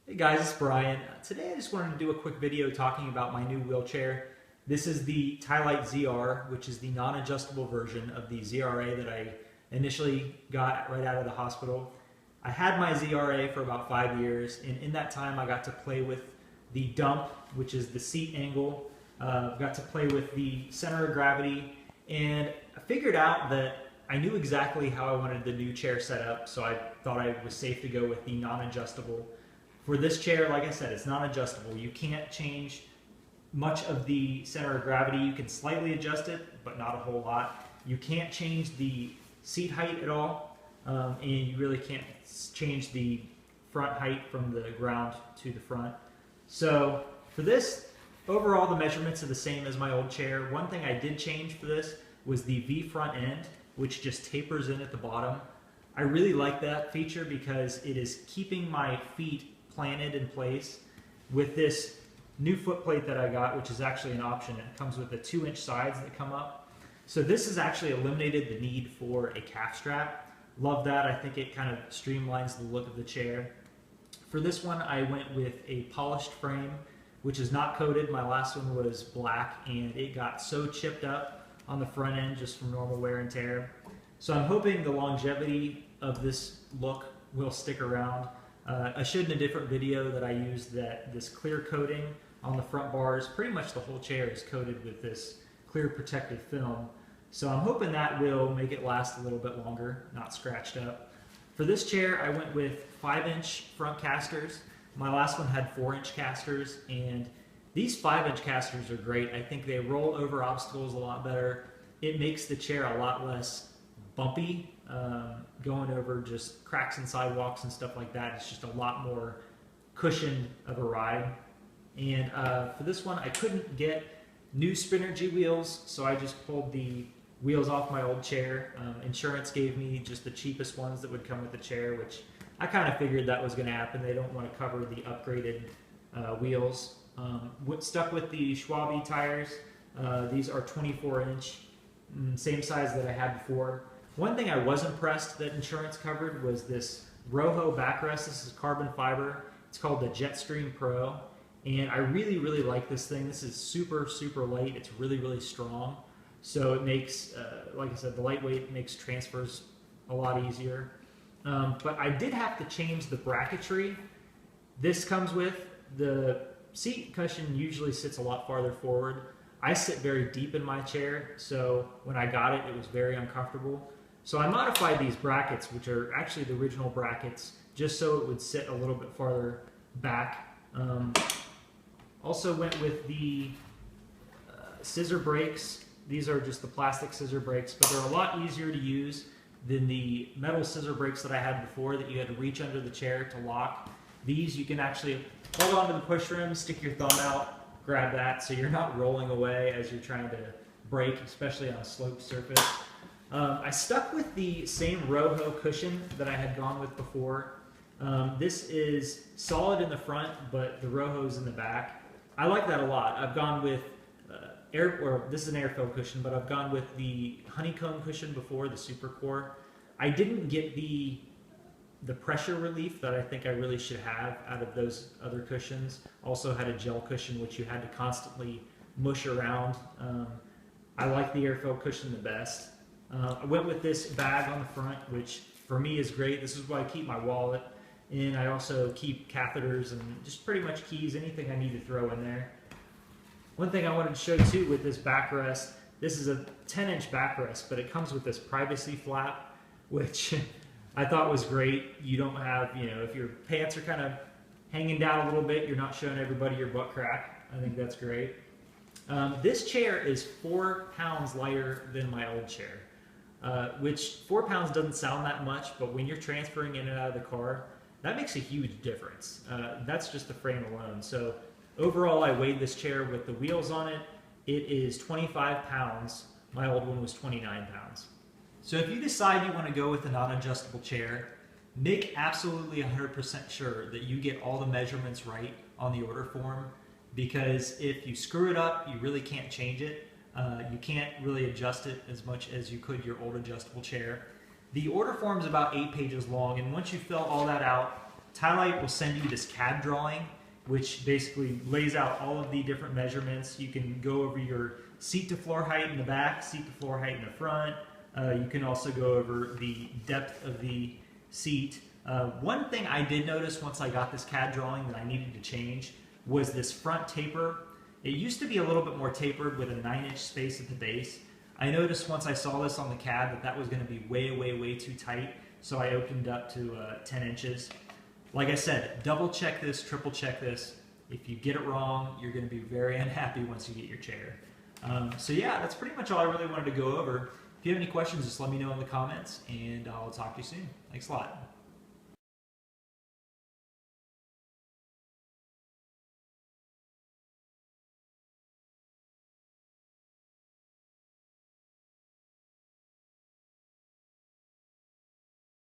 Hey guys, it's Brian. Today I just wanted to do a quick video talking about my new wheelchair. This is the TiLite ZR, which is the non-adjustable version of the ZRA that I initially got right out of the hospital. I had my ZRA for about 5 years, and in that time I got to play with the dump, which is the seat angle. Got to play with the center of gravity, and I figured out that I knew exactly how I wanted the new chair set up, so I thought I was safe to go with the non-adjustable. For this chair, like I said, it's non-adjustable. You can't change much of the center of gravity. You can slightly adjust it, but not a whole lot. You can't change the seat height at all, and you really can't change the front height from the ground to the front. So for this, overall the measurements are the same as my old chair. One thing I did change for this was the V front end, which just tapers in at the bottom. I really like that feature because it is keeping my feet planted in place. With this new foot plate that I got, which is actually an option, it comes with the 2-inch sides that come up. So this has actually eliminated the need for a calf strap. Love that. I think it kind of streamlines the look of the chair. For this one, I went with a polished frame, which is not coated. My last one was black, and it got so chipped up on the front end just from normal wear and tear. So I'm hoping the longevity of this look will stick around. I showed in a different video that I used that this clear coating on the front bars, pretty much the whole chair is coated with this clear protective film. So I'm hoping that will make it last a little bit longer, not scratched up. For this chair, I went with 5-inch front casters. My last one had 4-inch casters, and these 5-inch casters are great. I think they roll over obstacles a lot better. It makes the chair a lot less bumpy, going over just cracks in sidewalks and stuff like that. It's just a lot more cushioned of a ride. And for this one, I couldn't get new Spinergy wheels, so I just pulled the wheels off my old chair. Insurance gave me just the cheapest ones that would come with the chair, which I kind of figured that was going to happen. They don't want to cover the upgraded wheels. Stuck with the Schwalbe tires. These are 24-inch, same size that I had before. One thing I was impressed that insurance covered was this Rojo backrest. This is carbon fiber. It's called the Jetstream Pro, and I really like this thing. This is super light. It's really strong, so it makes, like I said, the lightweight makes transfers a lot easier. But I did have to change the bracketry. This comes with the seat cushion. Usually sits a lot farther forward. I sit very deep in my chair, so when I got it, it was very uncomfortable. So I modified these brackets, which are actually the original brackets, just so it would sit a little bit farther back. Also went with the scissor brakes. These are just the plastic scissor brakes, but they're a lot easier to use than the metal scissor brakes that I had before that you had to reach under the chair to lock. These you can actually hold onto the push rim, stick your thumb out, grab that, so you're not rolling away as you're trying to brake, especially on a sloped surface. I stuck with the same Rojo cushion that I had gone with before. This is solid in the front, but the Rojo's in the back. I like that a lot. I've gone with this is an airfill cushion, but I've gone with the honeycomb cushion before, the Super Core. I didn't get the pressure relief that I think I really should have out of those other cushions. Also had a gel cushion, which you had to constantly mush around. I like the airfill cushion the best. I went with this bag on the front, which for me is great. This is where I keep my wallet, and I also keep catheters and just pretty much keys, anything I need to throw in there. One thing I wanted to show too with this backrest, this is a 10-inch backrest, but it comes with this privacy flap, which I thought was great. You don't have, if your pants are kind of hanging down a little bit, you're not showing everybody your butt crack. I think that's great. This chair is 4 pounds lighter than my old chair, which 4 pounds doesn't sound that much, but when you're transferring in and out of the car, that makes a huge difference. That's just the frame alone. So overall, I weighed this chair with the wheels on it. It is 25 pounds. My old one was 29 pounds. So if you decide you want to go with a non-adjustable chair, make absolutely 100% sure that you get all the measurements right on the order form, because if you screw it up, you really can't change it. You can't really adjust it as much as you could your old adjustable chair. The order form is about 8 pages long, and once you fill all that out, TiLite will send you this CAD drawing, which basically lays out all of the different measurements. You can go over your seat to floor height in the back, seat to floor height in the front. You can also go over the depth of the seat. One thing I did notice once I got this CAD drawing that I needed to change was this front taper. It used to be a little bit more tapered with a 9-inch space at the base. I noticed once I saw this on the CAD that that was going to be way too tight, so I opened up to 10 inches. Like I said, double check this, triple check this. If you get it wrong, you're going to be very unhappy once you get your chair. So yeah, that's pretty much all I really wanted to go over. If you have any questions, just let me know in the comments, and I'll talk to you soon. Thanks a lot.